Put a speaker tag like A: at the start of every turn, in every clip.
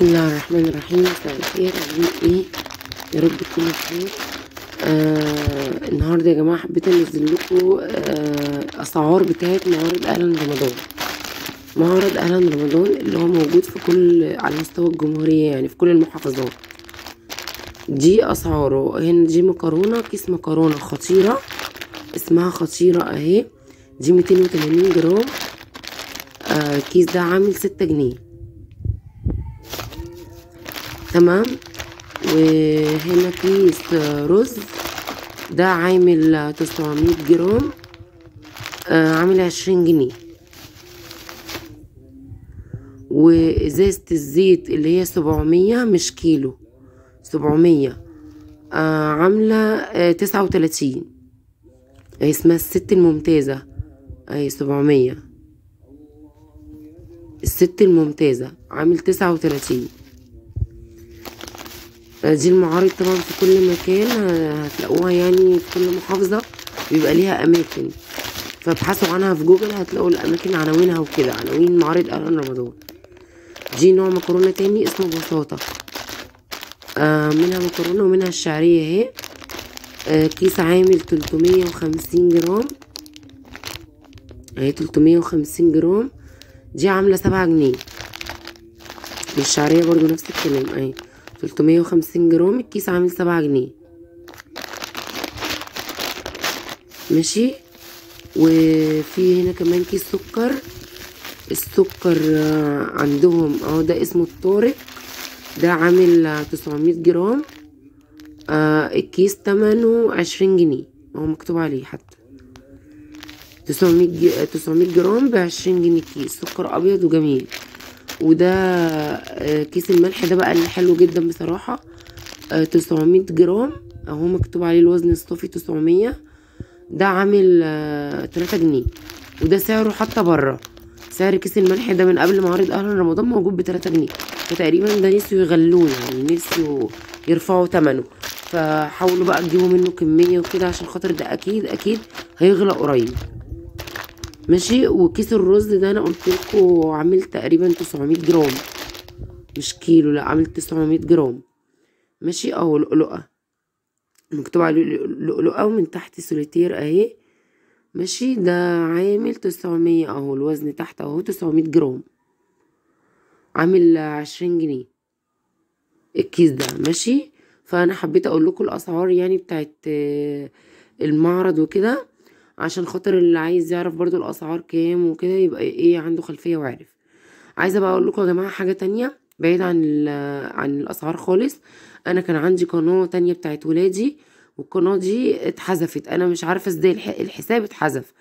A: بسم الله الرحمن الرحيم. مساء الخير، عاملين ايه؟ يا رب تكونوا بخير. النهارده يا جماعه حبيت انزل لكم اسعار بتاعه معارض اهلا رمضان. معرض اهلا رمضان اللي هو موجود في كل على مستوى الجمهوريه، يعني في كل المحافظات. دي اسعاره هنا. دي مكرونه، كيس مكرونه خطيره اسمها خطيره اهي. دي 280 جرام. الكيس ده عامل 6 جنيه. تمام. وهنا كيس رز ده عامل 900 جرام، عامل 20 جنيه. وازازة الزيت اللي هي 700 مش كيلو، 700 عاملة 39. هي اسمها الست الممتازة اهي. 700 الست الممتازة عامل 39. دي المعارض طبعا في كل مكان هتلاقوها، يعني في كل محافظة بيبقى ليها أماكن، فابحثوا عنها في جوجل هتلاقوا الأماكن عناوينها وكده، عناوين معارض أهلا رمضان. دي نوع مكرونة تاني اسمه بساطة، منها مكرونة ومنها الشعرية اهي. كيس عامل 350 جرام اهي، 350 جرام. دي عاملة 7 جنيه. والشعرية برضو نفس الكلام اهي، 350 جرام. الكيس عامل 7 جنيه. ماشي. وفي هنا كمان كيس سكر. السكر عندهم اهو، ده اسمه الطارق، ده عامل 900 جرام. الكيس تمنه 20 جنيه، اهو مكتوب عليه حتى 900 جرام ب20 جنيه. الكيس سكر ابيض وجميل. وده كيس الملح ده بقى اللي حلو جدا بصراحة، 900 جرام اهو مكتوب عليه الوزن الصافي 900. ده عامل 3 جنيه. وده سعره حتى بره. سعر كيس الملح ده من قبل معارض اهلا رمضان موجود ب3 جنيه، فتقريبا ده نسيوا يغلوه، يعني نسيوا يرفعوا ثمنه. فحاولوا بقى تجيبوا منه كمية وكده، عشان خاطر ده اكيد اكيد هيغلى قريب. ماشي. وكيس الرز ده انا قلت لكم عامل تقريبا 900 جرام مش كيلو، لا عامل 900 جرام. ماشي. اهو لؤلؤة مكتوب عليه لؤلؤة، ومن تحت سوليتير اهي. ماشي. ده عامل 900 اهو، الوزن تحت اهو 900 جرام، عامل 20 جنيه الكيس ده. ماشي. فانا حبيت اقول لكم الاسعار يعني بتاعت المعرض وكده، عشان خاطر اللي عايز يعرف برضو الاسعار كام وكده يبقى ايه عنده خلفية وعارف. عايزة بقى اقول لكم يا جماعة حاجة تانية بعيد عن الاسعار خالص. انا كان عندي قناة تانية بتاعت ولادي، والقناة دي اتحذفت. انا مش عارفة ازاي الحساب اتحذف.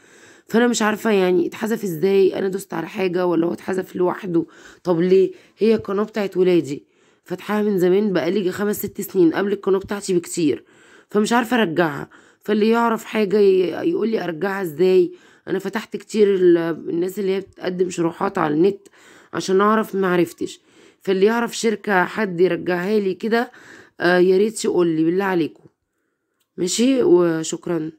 A: فانا مش عارفة يعني اتحذف ازاي، انا دوست على حاجة ولا هو اتحذف لوحده؟ طب ليه؟ هي القناة بتاعت ولادي فاتحاها من زمان، بقالي 5-6 سنين قبل القناة بتاعتي بكتير، فمش عارفة ارجعها. فاللي يعرف حاجة يقول لي ارجعها ازاي. انا فتحت كتير الناس اللي هي بتقدم شروحات على النت عشان اعرف، معرفتش. فاللي يعرف شركة حد يرجعها لي كده ياريت يقول لي بالله عليكم. ماشي. وشكرا.